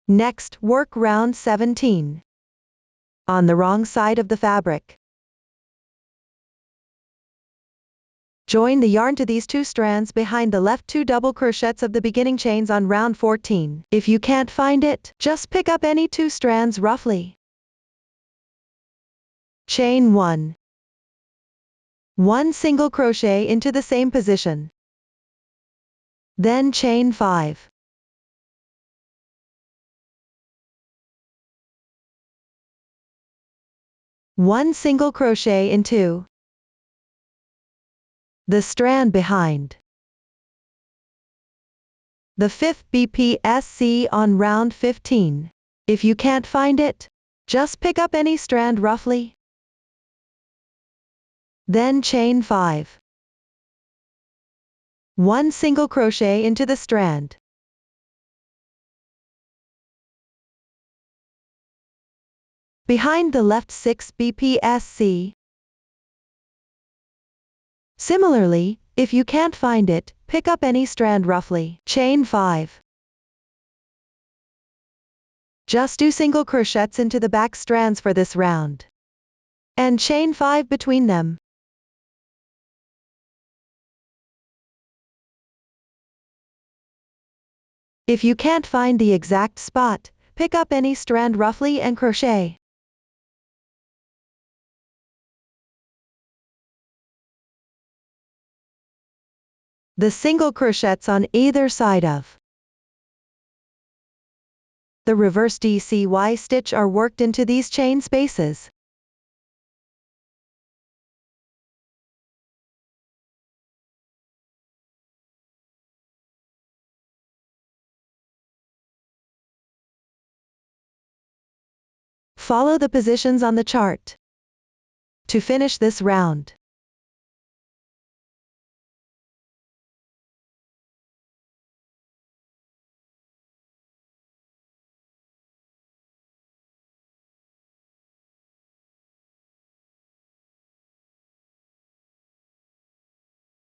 Next, work round 17. On the wrong side of the fabric. Join the yarn to these 2 strands behind the left 2 double crochets of the beginning chains on round 14. If you can't find it, just pick up any 2 strands roughly. Chain 1. 1 single crochet into the same position. Then chain 5. One single crochet into the strand behind the 5th BPSC on round 15. If you can't find it, just pick up any strand roughly. Then chain 5. 1 single crochet into the strand. Behind the left 6 BPSC. Similarly, if you can't find it, pick up any strand roughly. Chain 5. Just do single crochets into the back strands for this round. And chain 5 between them. If you can't find the exact spot, pick up any strand roughly and crochet. The single crochets on either side of the reverse DCY stitch are worked into these chain spaces. Follow the positions on the chart to finish this round.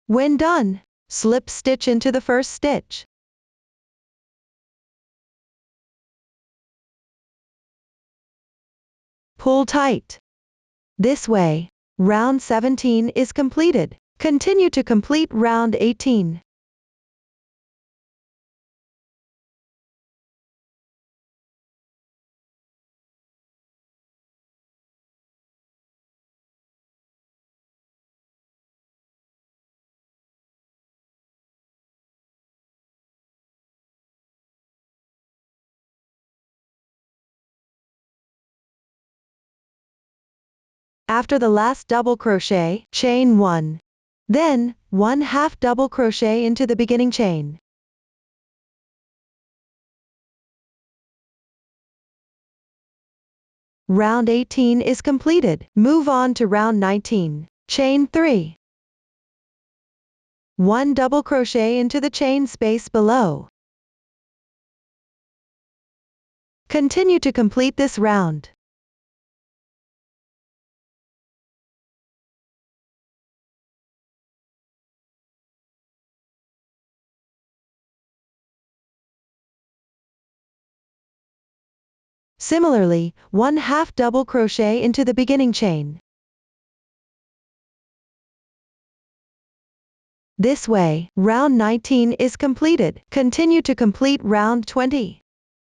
When done, slip stitch into the first stitch. Pull tight. This way, round 17 is completed. Continue to complete round 18. After the last double crochet, chain 1. Then, 1/2 double crochet into the beginning chain. Round 18 is completed. Move on to round 19. Chain 3. 1 double crochet into the chain space below. Continue to complete this round. Similarly, 1/2 double crochet into the beginning chain. This way, round 19 is completed. Continue to complete round 20.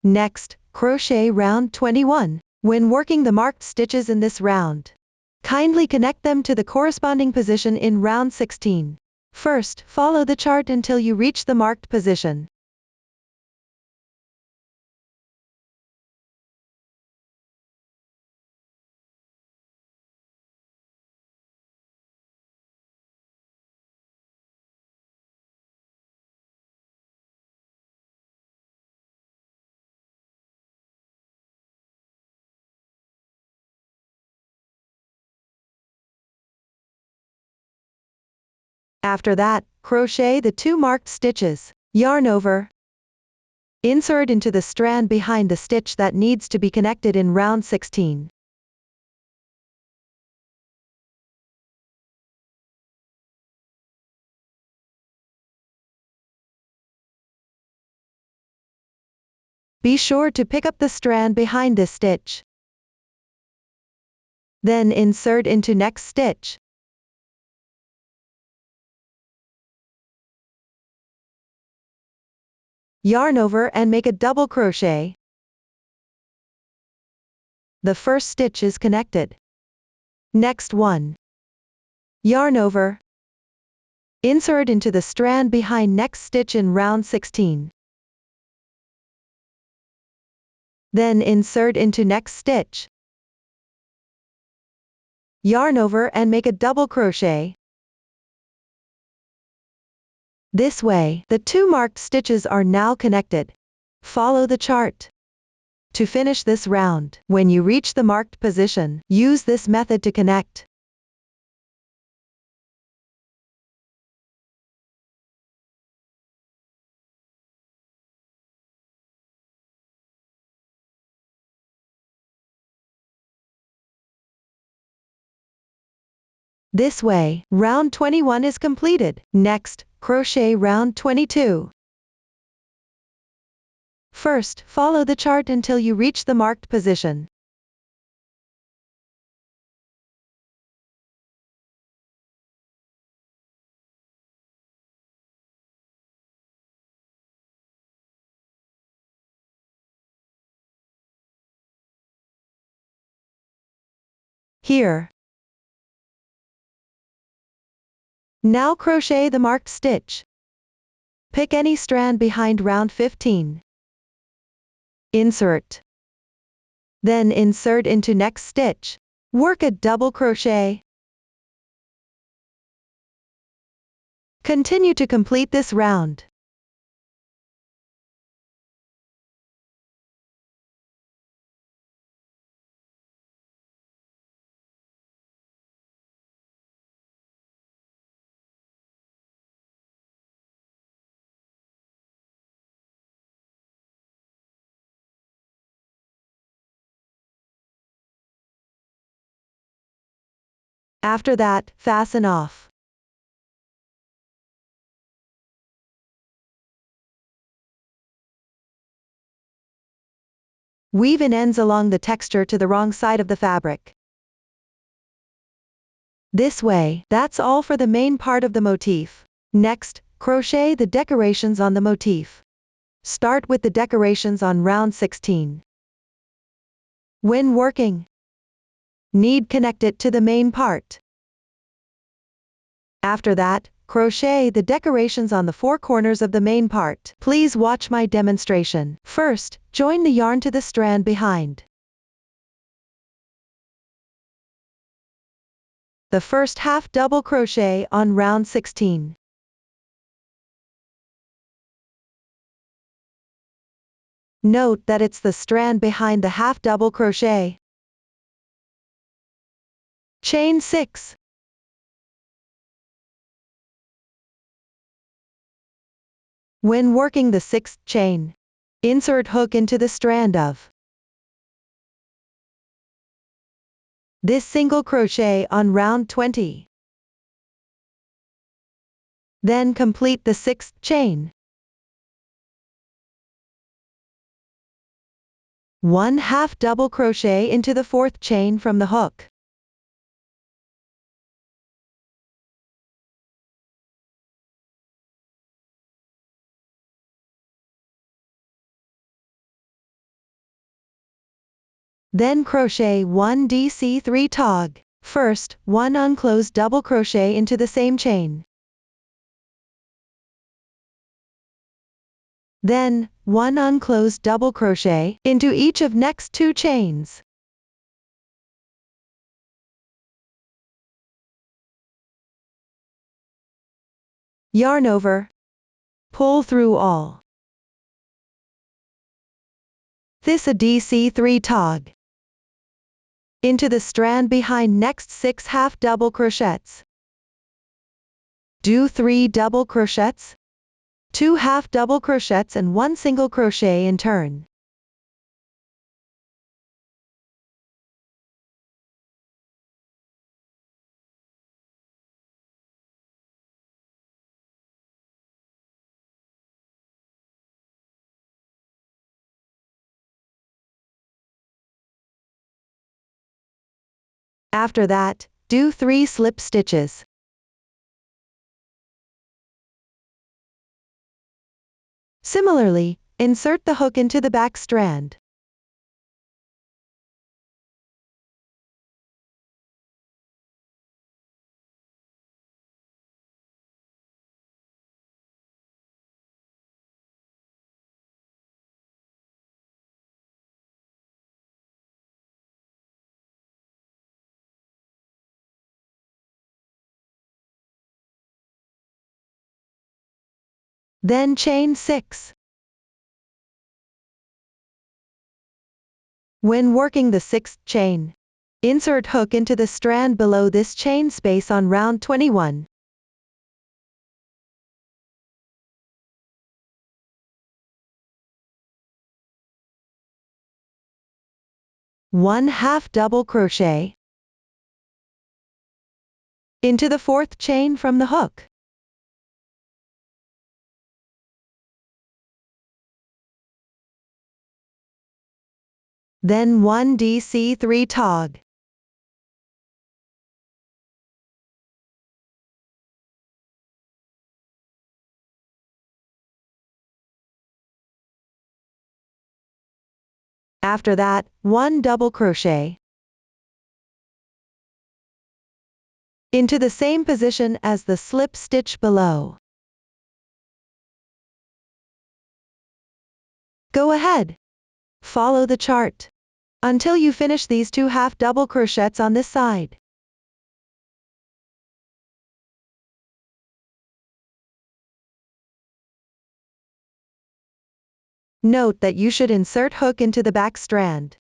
Next, crochet round 21. When working the marked stitches in this round, kindly connect them to the corresponding position in round 16. First, follow the chart until you reach the marked position. After that, crochet the 2 marked stitches, yarn over, insert into the strand behind the stitch that needs to be connected in round 16. Be sure to pick up the strand behind this stitch. Then insert into next stitch. Yarn over and make a double crochet. The first stitch is connected. Next one. Yarn over. Insert into the strand behind next stitch in round 16. Then insert into next stitch. Yarn over and make a double crochet. This way, the two marked stitches are now connected. Follow the chart. To finish this round, when you reach the marked position, use this method to connect. This way, round 21 is completed. Next, crochet round 22. First, follow the chart until you reach the marked position. Here. Now crochet the marked stitch. Pick any strand behind round 15. Insert. Then insert into next stitch. Work a double crochet. Continue to complete this round. After that, fasten off. Weave in ends along the texture to the wrong side of the fabric. This way, that's all for the main part of the motif. Next, crochet the decorations on the motif. Start with the decorations on round 16. When working, need connect it to the main part. After that, crochet the decorations on the four corners of the main part. Please watch my demonstration. First, join the yarn to the strand behind. The first half double crochet on round 16. Note that it's the strand behind the half double crochet. Chain 6. When working the sixth chain, insert hook into the strand of this single crochet on round 20. Then complete the sixth chain. 1 half double crochet into the fourth chain from the hook. Then crochet 1 DC3 tog. First, 1 unclosed double crochet into the same chain. Then, 1 unclosed double crochet into each of next 2 chains. Yarn over. Pull through all. This a DC3 tog. Into the strand behind next 6 half double crochets. Do 3 double crochets, 2 half double crochets and 1 single crochet in turn. After that, do 3 slip stitches. Similarly, insert the hook into the back strand. Then chain 6. When working the 6th chain, insert hook into the strand below this chain space on round 21. One half double crochet into the 4th chain from the hook. Then 1 DC3 tog. After that, 1 double crochet into the same position as the slip stitch below. Go ahead. Follow the chart until you finish these 2 half double crochets on this side. Note that you should insert hook into the back strand.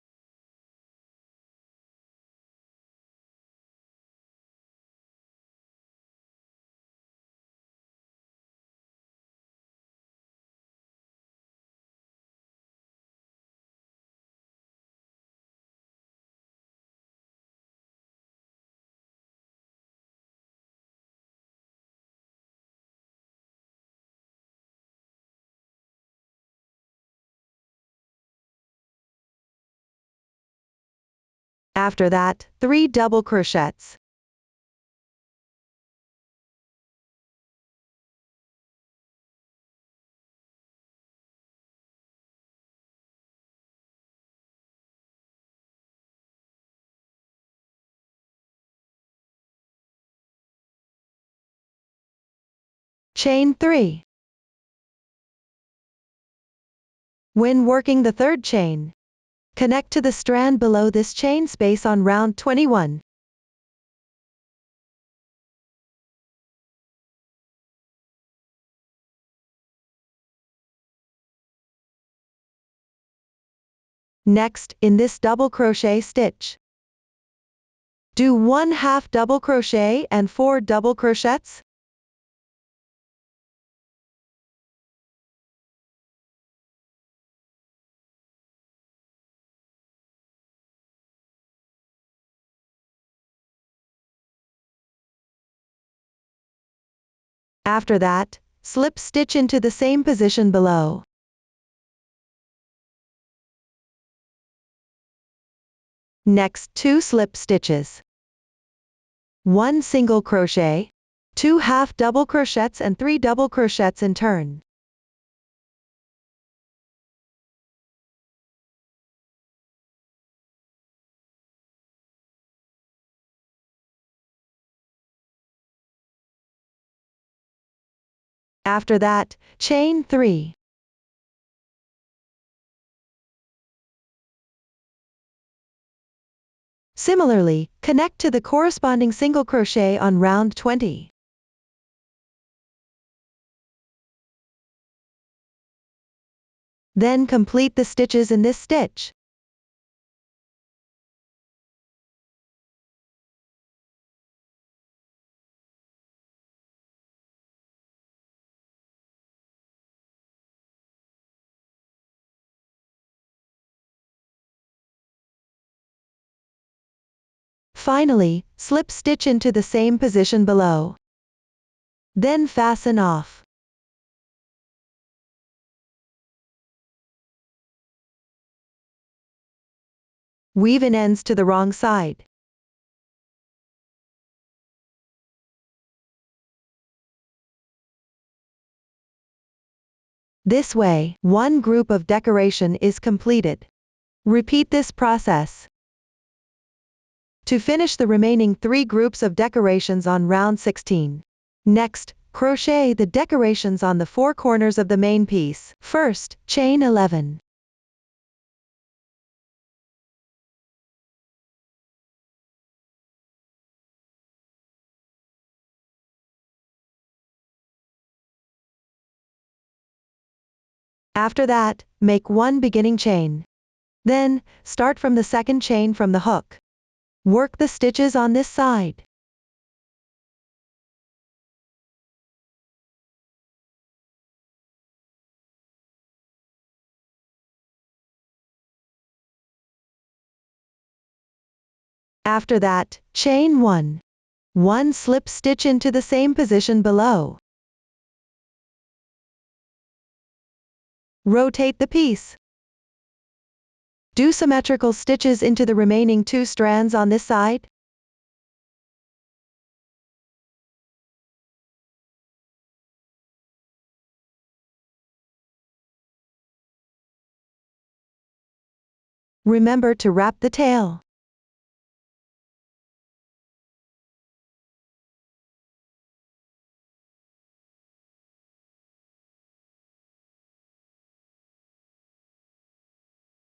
After that, 3 double crochets. Chain 3. When working the 3rd chain, connect to the strand below this chain space on round 21. Next, in this double crochet stitch, do 1 half double crochet and 4 double crochets. After that, slip stitch into the same position below. Next, 2 slip stitches, 1 single crochet, 2 half double crochets and 3 double crochets in turn. After that, chain 3. Similarly, connect to the corresponding single crochet on round 20. Then complete the stitches in this stitch. Finally, slip stitch into the same position below. Then fasten off. Weave in ends to the wrong side. This way, one group of decoration is completed. Repeat this process to finish the remaining 3 groups of decorations on round 16. Next, crochet the decorations on the 4 corners of the main piece. First, chain 11. After that, make 1 beginning chain. Then, start from the second chain from the hook. Work the stitches on this side. After that, chain 1. 1 slip stitch into the same position below. Rotate the piece. Do symmetrical stitches into the remaining 2 strands on this side. Remember to wrap the tail.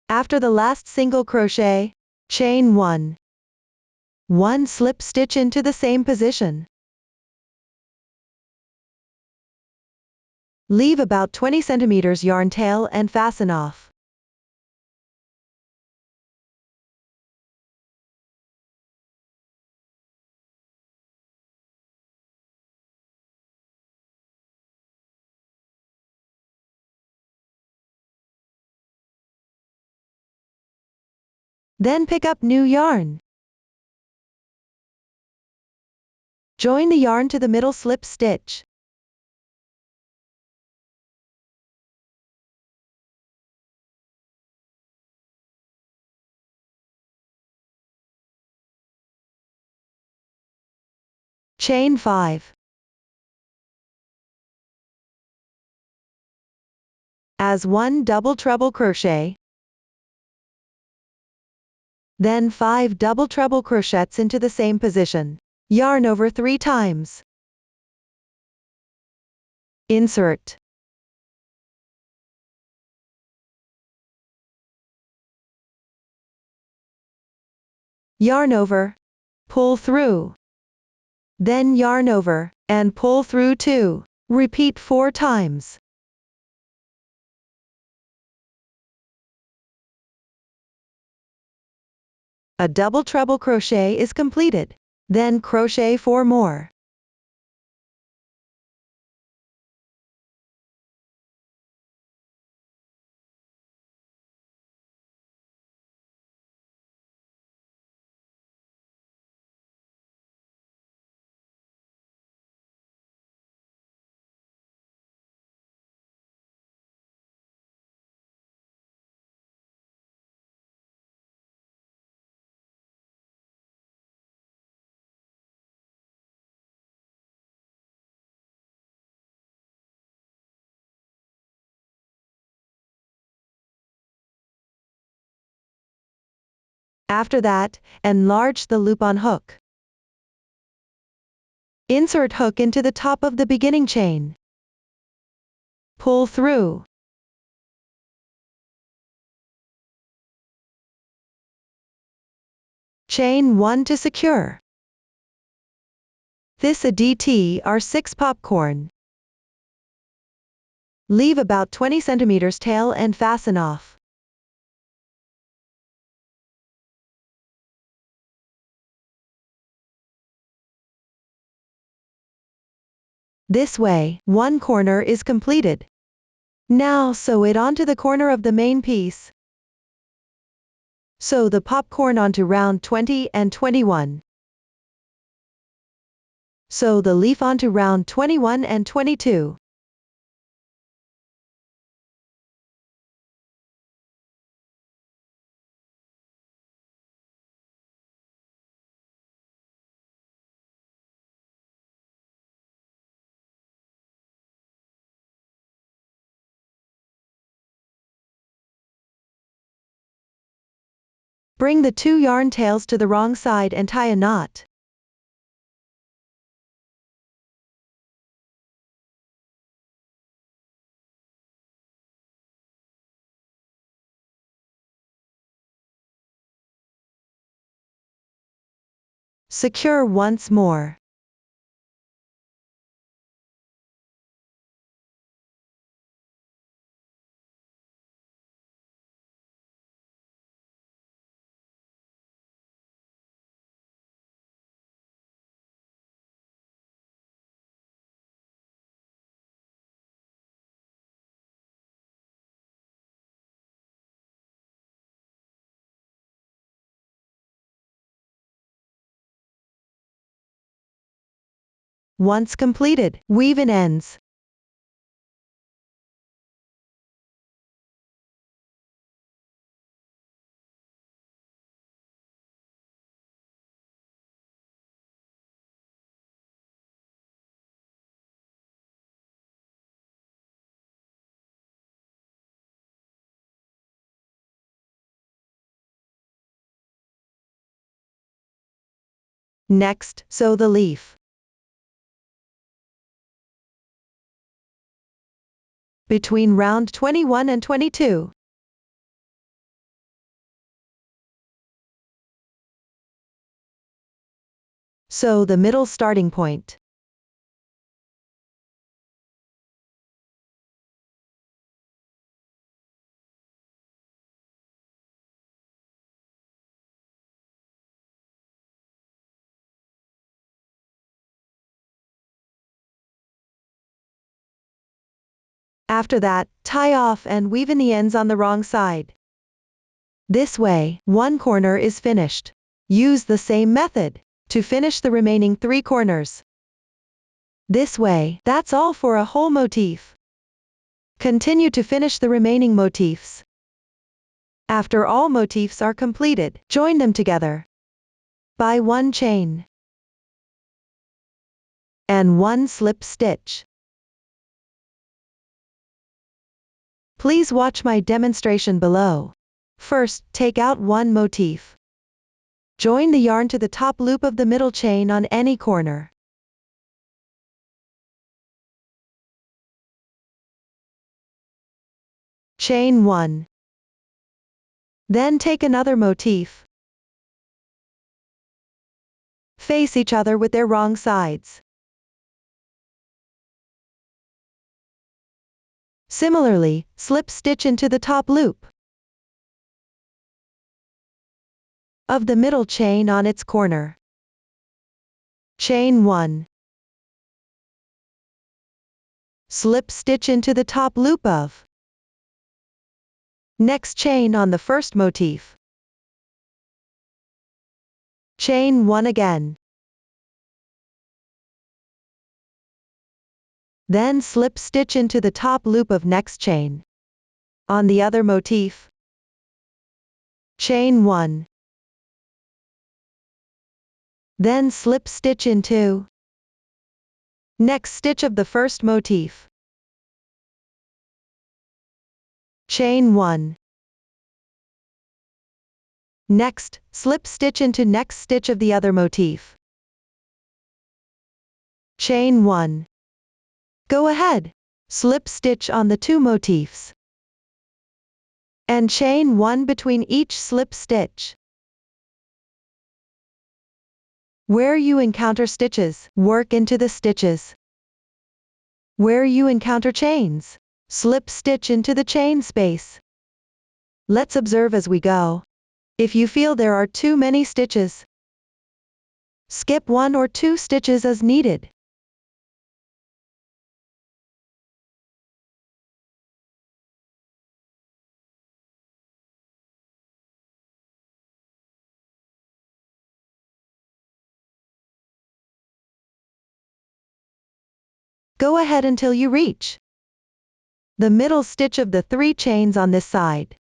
After the last single crochet, chain 1. 1 slip stitch into the same position. Leave about 20 centimeters yarn tail and fasten off. Then pick up new yarn. Join the yarn to the middle slip stitch. Chain 5. As 1 double treble crochet. Then 5 double treble crochets into the same position. Yarn over 3 times. Insert. Yarn over. Pull through. Then yarn over, and pull through 2. Repeat 4 times. A double treble crochet is completed. Then crochet 4 more. After that, enlarge the loop on hook. Insert hook into the top of the beginning chain. Pull through. Chain 1 to secure. This a DT are 6 popcorn. Leave about 20 centimeters tail and fasten off. This way, 1 corner is completed. Now sew it onto the corner of the main piece. Sew the popcorn onto round 20 and 21. Sew the leaf onto round 21 and 22. Bring the 2 yarn tails to the wrong side and tie a knot. Secure once more. Once completed, weave in ends. Next, sew the leaf. Between round 21 and 22. Sew the middle starting point. After that, tie off and weave in the ends on the wrong side. This way, one corner is finished. Use the same method to finish the remaining 3 corners. This way, that's all for a whole motif. Continue to finish the remaining motifs. After all motifs are completed, join them together by 1 chain and 1 slip stitch. Please watch my demonstration below. First, take out 1 motif. Join the yarn to the top loop of the middle chain on any corner. Chain 1. Then take another motif. Face each other with their wrong sides. Similarly, slip stitch into the top loop of the middle chain on its corner. Chain 1. Slip stitch into the top loop of next chain on the first motif. Chain 1 again. Then slip stitch into the top loop of next chain on the other motif. Chain 1. Then slip stitch into next stitch of the first motif. Chain 1. Next, slip stitch into next stitch of the other motif. Chain 1. Go ahead, slip stitch on the 2 motifs and chain 1 between each slip stitch. Where you encounter stitches, work into the stitches. Where you encounter chains, slip stitch into the chain space. Let's observe as we go. If you feel there are too many stitches, skip 1 or 2 stitches as needed. Go ahead until you reach the middle stitch of the 3 chains on this side.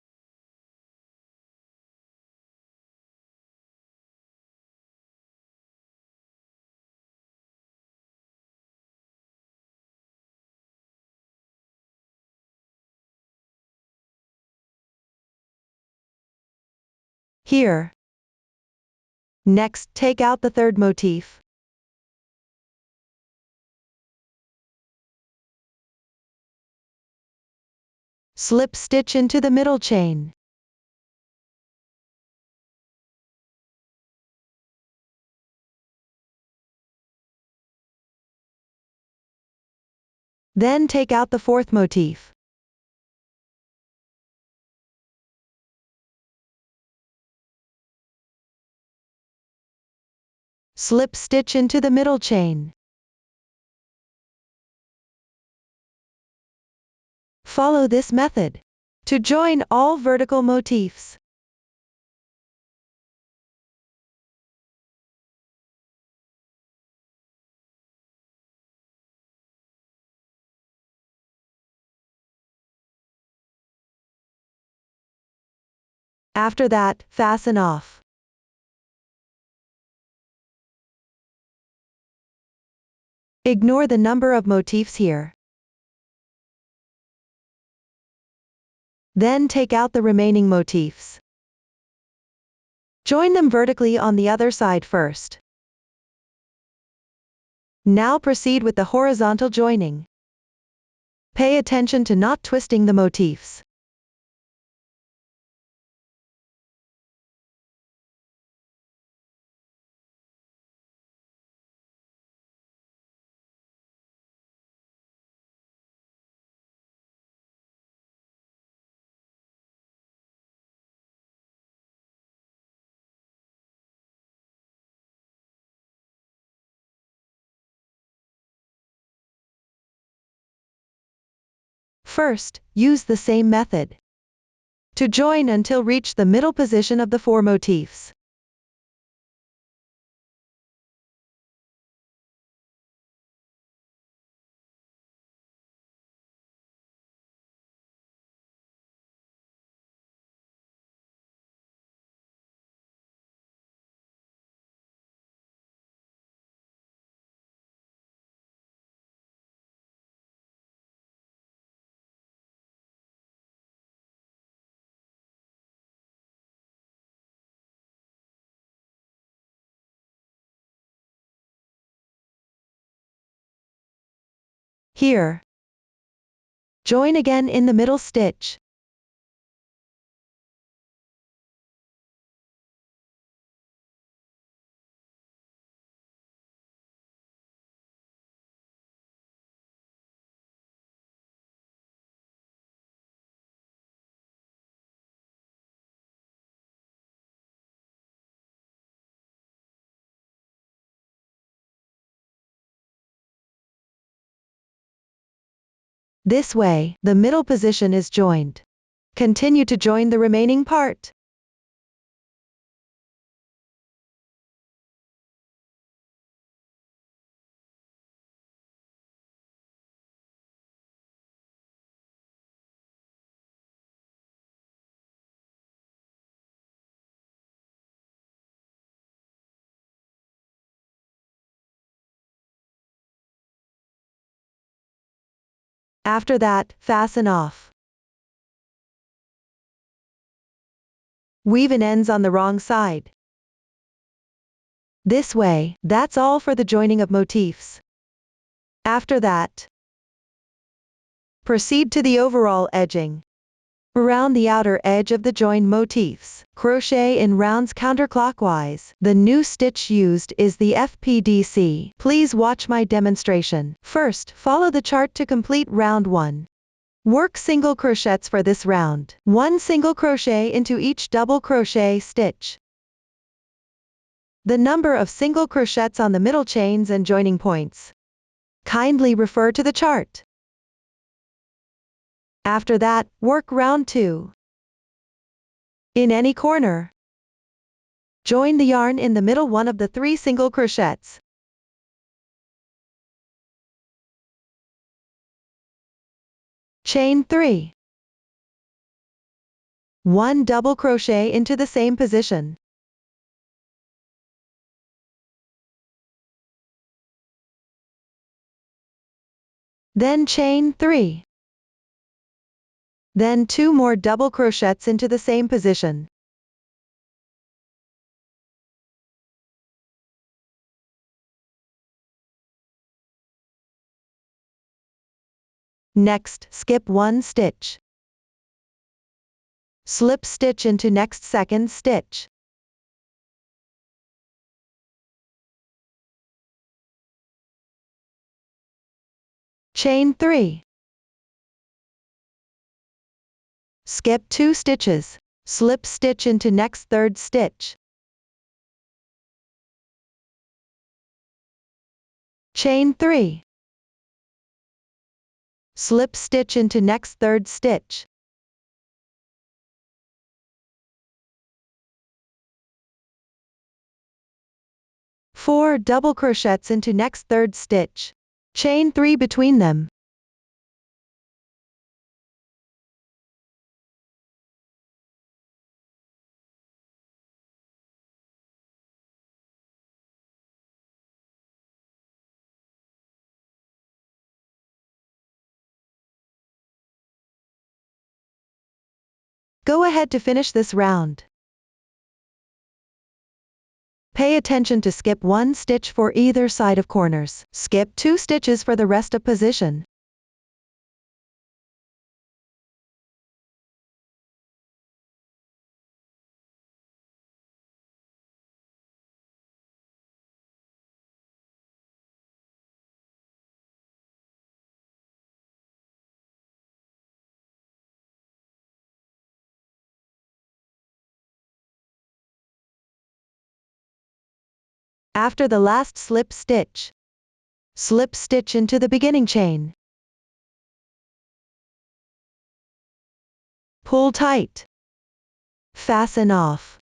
Here. Next, take out the third motif. Slip stitch into the middle chain. Then take out the fourth motif. Slip stitch into the middle chain. Follow this method to join all vertical motifs. After that, fasten off. Ignore the number of motifs here. Then take out the remaining motifs. Join them vertically on the other side first. Now proceed with the horizontal joining. Pay attention to not twisting the motifs. First, use the same method to join until reach the middle position of the 4 motifs. Here. Join again in the middle stitch. This way, the middle position is joined. Continue to join the remaining part. After that, fasten off. Weave in ends on the wrong side. This way, that's all for the joining of motifs. After that, proceed to the overall edging. Around the outer edge of the joined motifs, crochet in rounds counterclockwise. The new stitch used is the FPDC. Please watch my demonstration. First, follow the chart to complete round 1. Work single crochets for this round. 1 single crochet into each double crochet stitch. The number of single crochets on the middle chains and joining points. Kindly refer to the chart. After that, work round 2. In any corner, join the yarn in the middle one of the 3 single crochets. Chain 3. 1 double crochet into the same position. Then chain 3. Then 2 more double crochets into the same position. Next, skip 1 stitch. Slip stitch into next second stitch. Chain 3. Skip 2 stitches. Slip stitch into next third stitch. Chain 3. Slip stitch into next third stitch. Four double crochets into next third stitch. Chain 3 between them. Go ahead to finish this round. Pay attention to skip 1 stitch for either side of corners. Skip 2 stitches for the rest of position. After the last slip stitch, slip stitch into the beginning chain. Pull tight. Fasten off.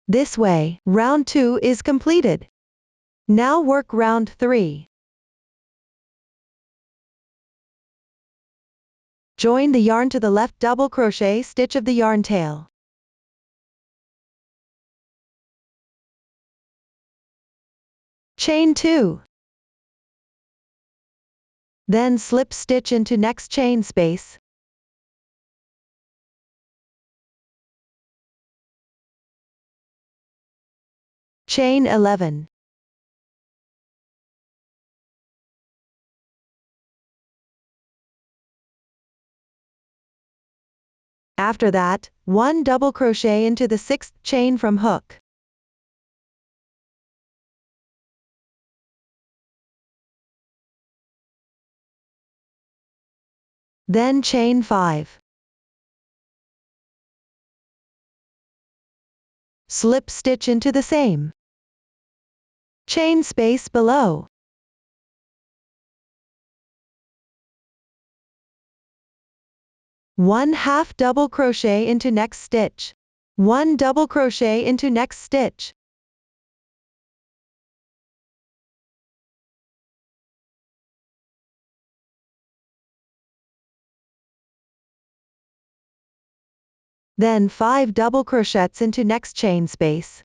This way, round 2 is completed. Now work round 3. Join the yarn to the left double crochet stitch of the yarn tail. Chain 2. Then slip stitch into next chain space. Chain 11. After that, 1 double crochet into the 6th chain from hook. Then chain 5. Slip stitch into the same chain space below. One half double crochet into next stitch. 1 double crochet into next stitch. Then 5 double crochets into next chain space.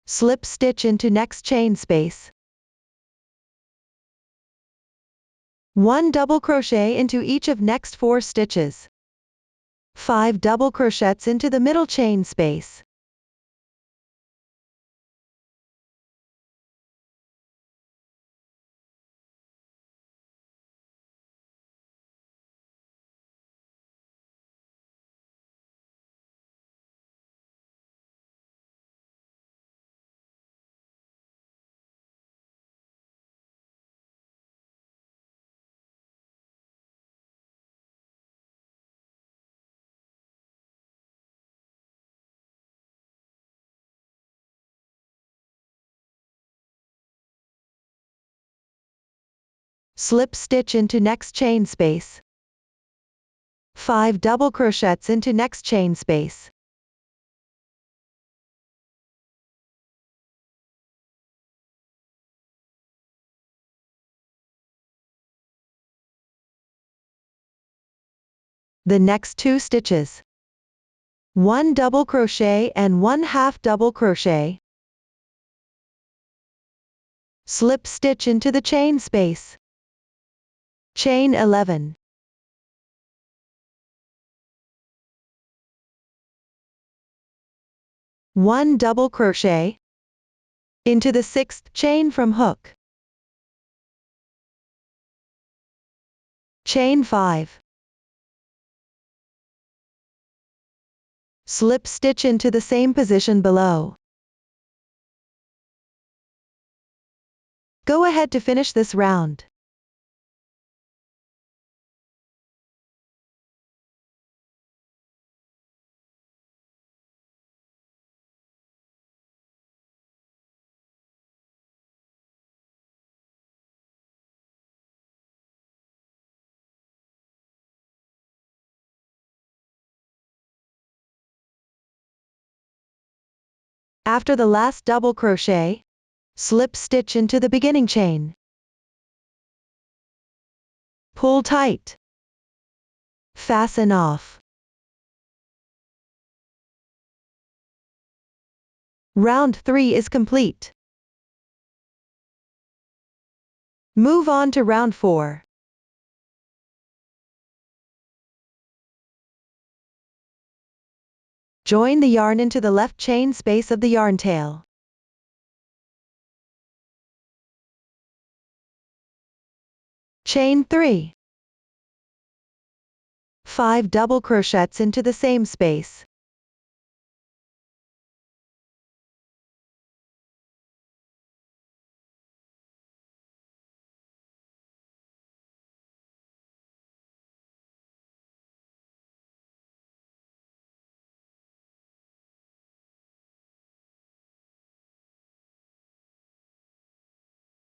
Slip stitch into next chain space. 1 double crochet into each of next 4 stitches. 5 double crochets into the middle chain space. Slip stitch into next chain space. 5 double crochets into next chain space. the next 2 stitches. 1 double crochet and 1/2 double crochet. Slip stitch into the chain space. Chain 11. One double crochet into the 6th chain from hook. Chain 5. Slip stitch into the same position below. Go ahead to finish this round. After the last double crochet, slip stitch into the beginning chain. Pull tight. Fasten off. Round 3 is complete. Move on to round 4. Join the yarn into the left chain space of the yarn tail. Chain 3. 5 double crochets into the same space.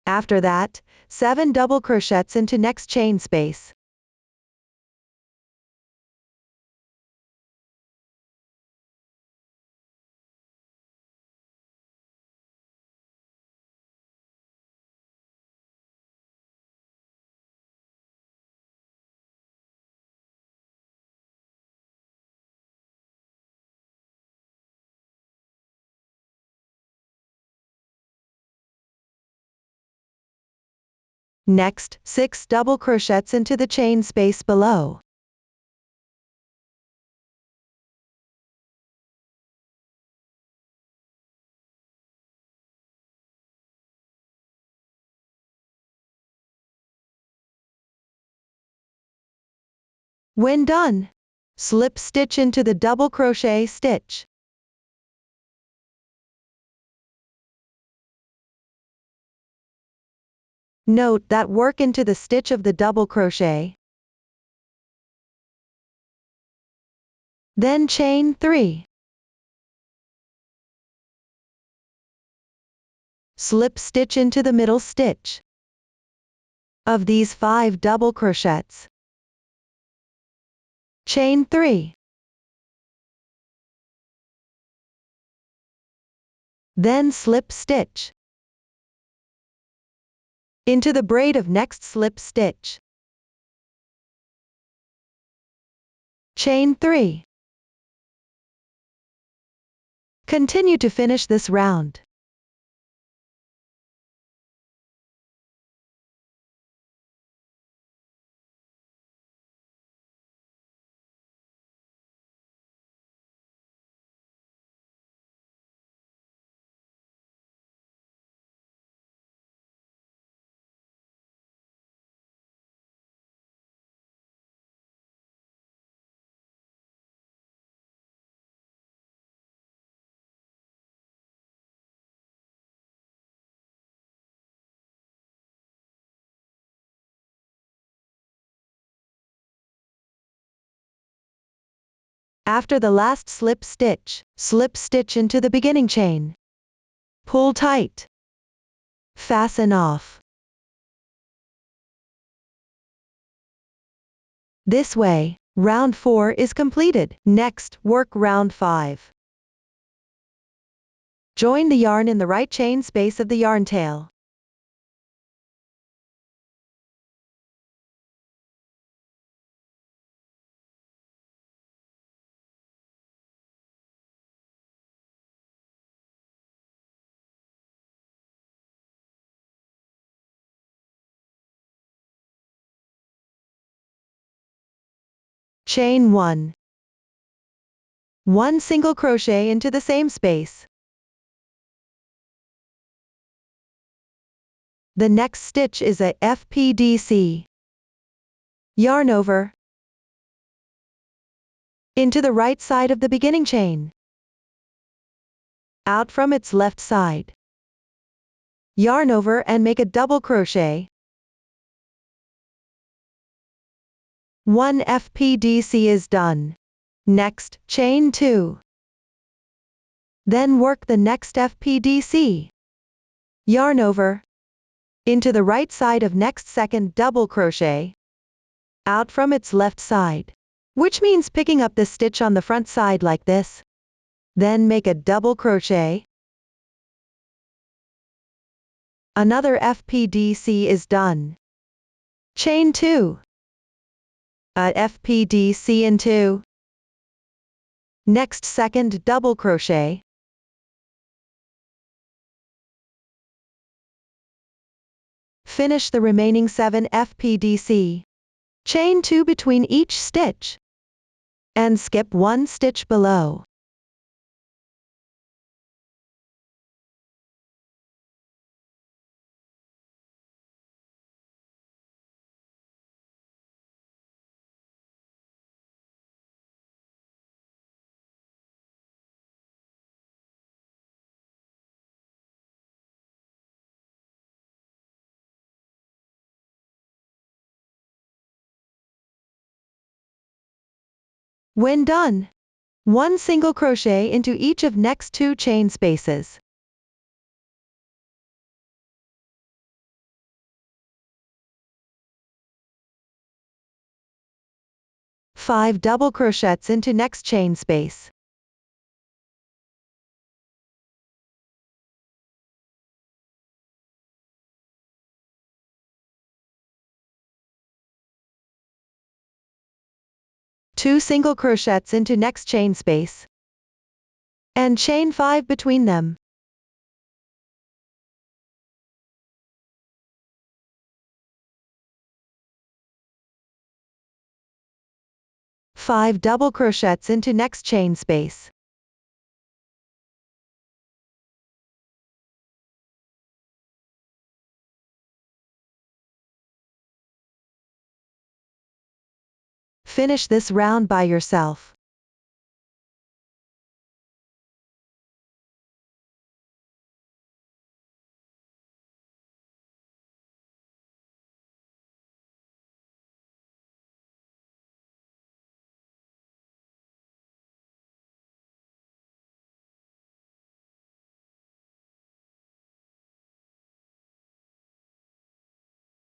After that, 7 double crochets into next chain space. Next, 6 double crochets into the chain space below. When done, slip stitch into the double crochet stitch. Note that work into the stitch of the double crochet. Then chain 3. Slip stitch into the middle stitch of these 5 double crochets. Chain 3. Then slip stitch into the braid of next slip stitch. Chain 3. Continue to finish this round. After the last slip stitch into the beginning chain. Pull tight. Fasten off. This way, round 4 is completed. Next, work round 5. Join the yarn in the right chain space of the yarn tail. Chain 1. 1 single crochet into the same space. The next stitch is a FPDC. Yarn over. Into the right side of the beginning chain. Out from its left side. Yarn over and make a double crochet. 1 FPDC is done. Next, chain 2. Then work the next FPDC. Yarn over. Into the right side of next second double crochet. Out from its left side. Which means picking up the stitch on the front side like this. Then make a double crochet. Another FPDC is done. Chain 2. A FPDC in 2. Next second double crochet. Finish the remaining 7 FPDC. Chain 2 between each stitch. And skip 1 stitch below. When done, 1 single crochet into each of next 2 chain spaces. Five double crochets into next chain space. Two single crochets into next chain space. And chain 5 between them. Five double crochets into next chain space. Finish this round by yourself.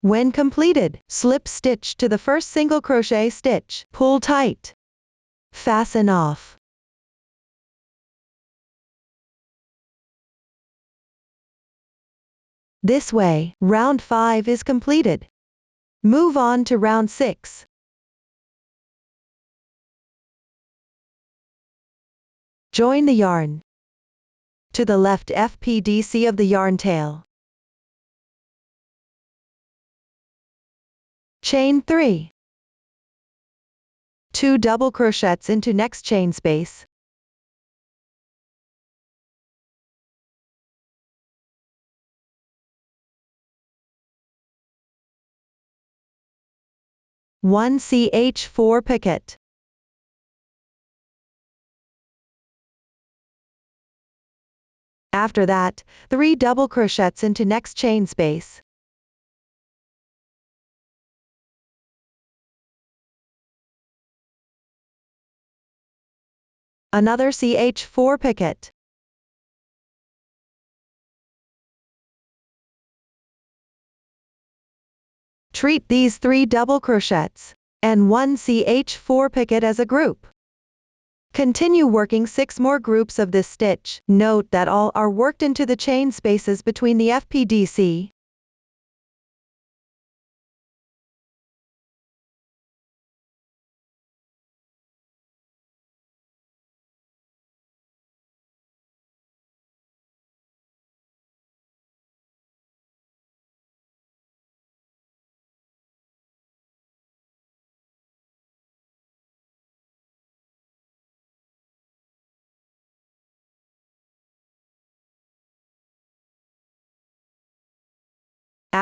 When completed, slip stitch to the first single crochet stitch, pull tight. Fasten off. This way, round 5 is completed. Move on to round 6. Join the yarn to the left FPDC of the yarn tail. Chain 3. 2 double crochets into next chain space. One CH4 picket. After that, 3 double crochets into next chain space. Another CH4 picket. Treat these 3 double crochets and 1 CH4 picket as a group. Continue working 6 more groups of this stitch. Note that all are worked into the chain spaces between the FPDC.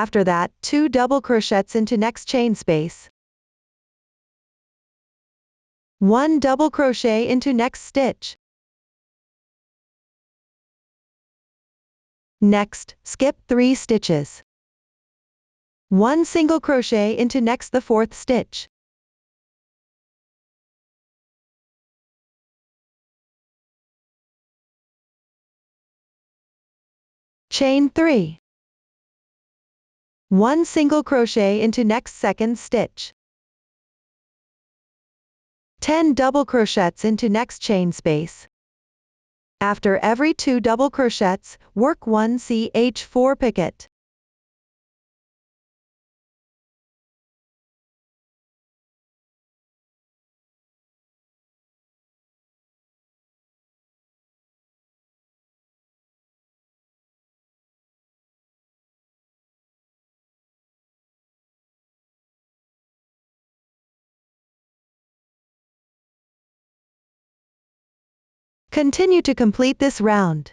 After that, 2 double crochets into next chain space. 1 double crochet into next stitch. Next, skip 3 stitches. 1 single crochet into next the 4th stitch. Chain 3. 1 single crochet into next 2nd stitch. 10 double crochets into next chain space. After every 2 double crochets, work 1 ch4 picket. Continue to complete this round.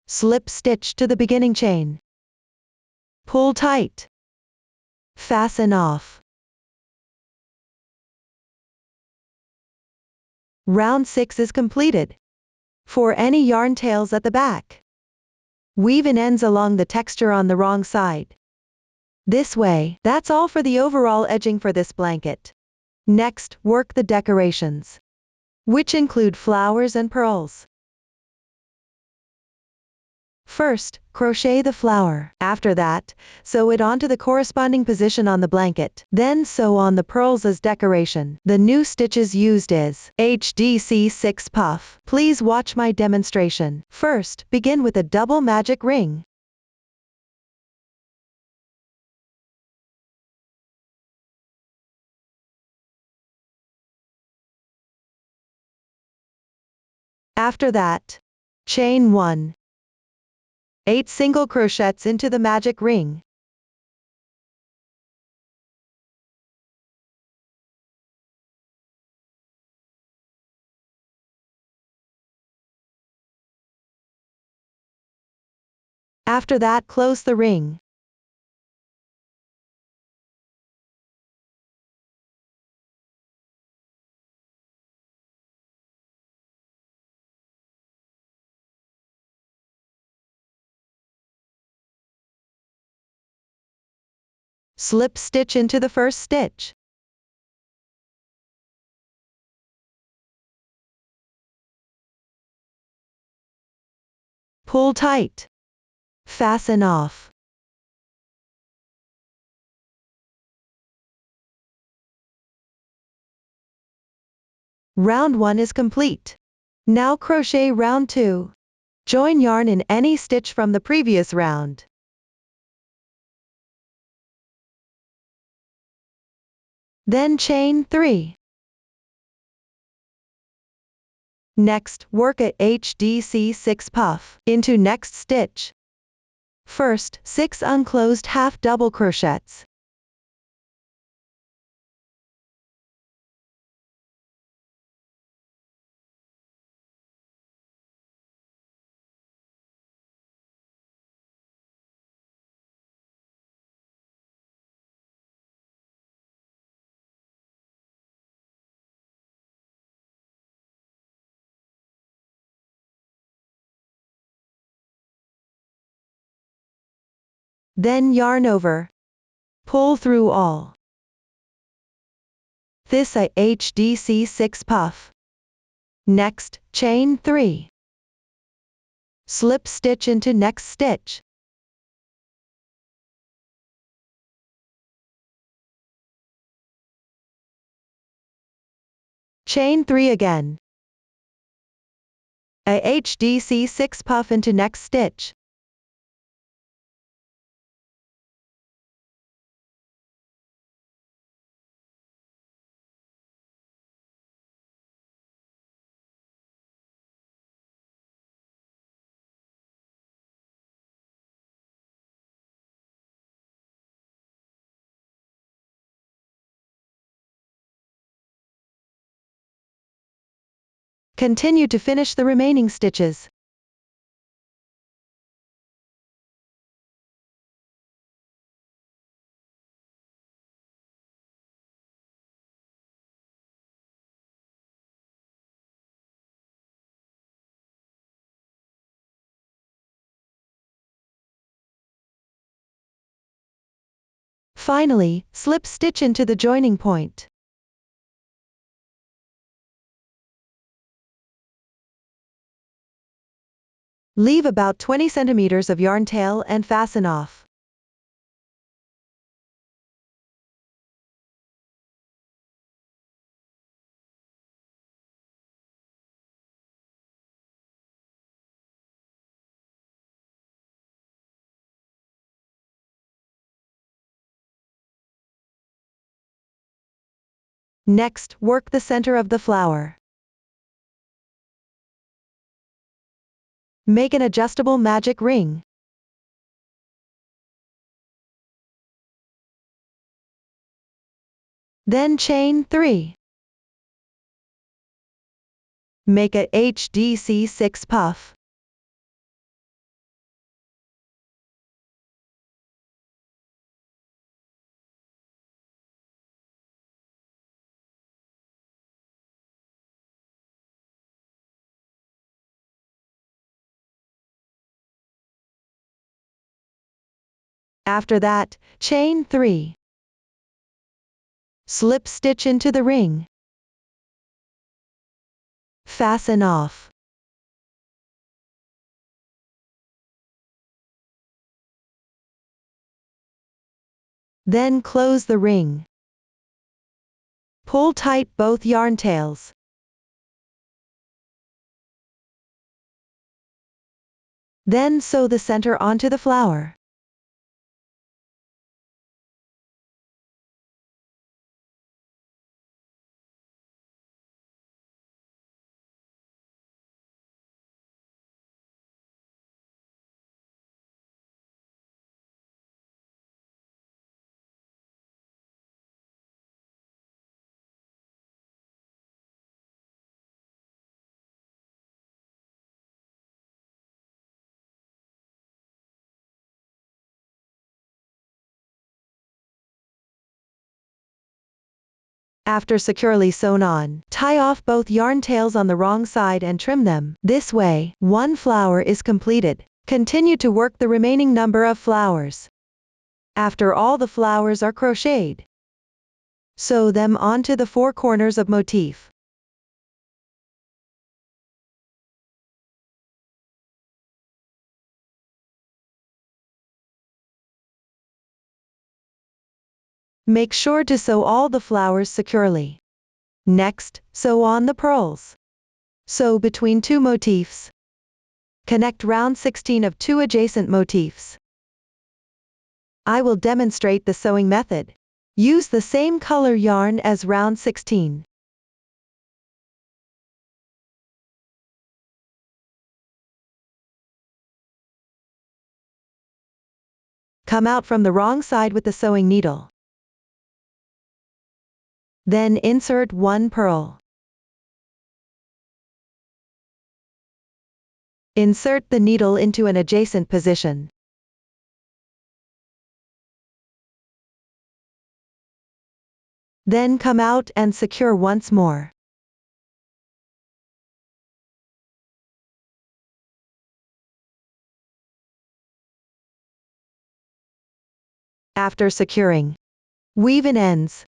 Slip stitch to the beginning chain. Pull tight. Fasten off. Round 6 is completed. For any yarn tails at the back, weave in ends along the texture on the wrong side. This way. That's all for the overall edging for this blanket. Next, work the decorations, which include flowers and pearls. First, crochet the flower. After that, sew it onto the corresponding position on the blanket. Then sew on the pearls as decoration. The new stitches used is HDC 6 puff. Please watch my demonstration. First, begin with a double magic ring. After that, chain 1. 8 single crochets into the magic ring. After that, close the ring. Slip stitch into the first stitch. Pull tight. Fasten off. Round 1 is complete. Now crochet round 2. Join yarn in any stitch from the previous round. Then chain 3. Next, work a HDC 6 puff into next stitch. First, 6 unclosed half double crochets. Then yarn over. Pull through all. This a HDC 6 puff. Next, chain 3. Slip stitch into next stitch. Chain 3 again. A HDC 6 puff into next stitch. Continue to finish the remaining stitches. Finally, slip stitch into the joining point. Leave about 20 centimeters of yarn tail and fasten off. Next, work the center of the flower. Make an adjustable magic ring. Then chain 3. Make a HDC 6 puff. After that, chain 3. Slip stitch into the ring. Fasten off. Then close the ring. Pull tight both yarn tails. Then sew the center onto the flower. After securely sewn on, tie off both yarn tails on the wrong side and trim them. This way, one flower is completed. Continue to work the remaining number of flowers. After all the flowers are crocheted, sew them onto the 4 corners of motif. Make sure to sew all the flowers securely. Next, sew on the pearls. Sew between 2 motifs. Connect round 16 of 2 adjacent motifs. I will demonstrate the sewing method. Use the same color yarn as round 16. Come out from the wrong side with the sewing needle. Then insert 1 pearl. Insert the needle into an adjacent position. Then come out and secure once more. After securing, weave in ends.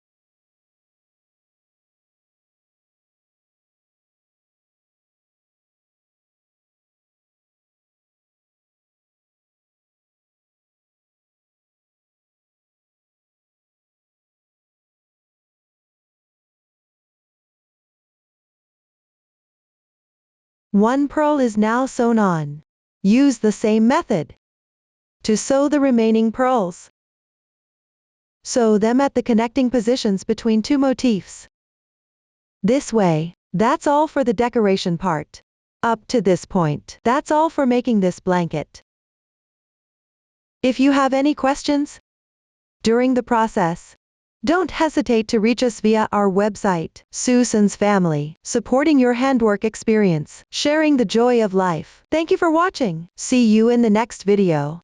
One pearl is now sewn on. Use the same method to sew the remaining pearls. Sew them at the connecting positions between 2 motifs. This way. That's all for the decoration part. Up to this point, that's all for making this blanket. If you have any questions during the process, Don't hesitate to reach us via our website, Susan's Family, supporting your handwork experience, sharing the joy of life. Thank you for watching. See you in the next video.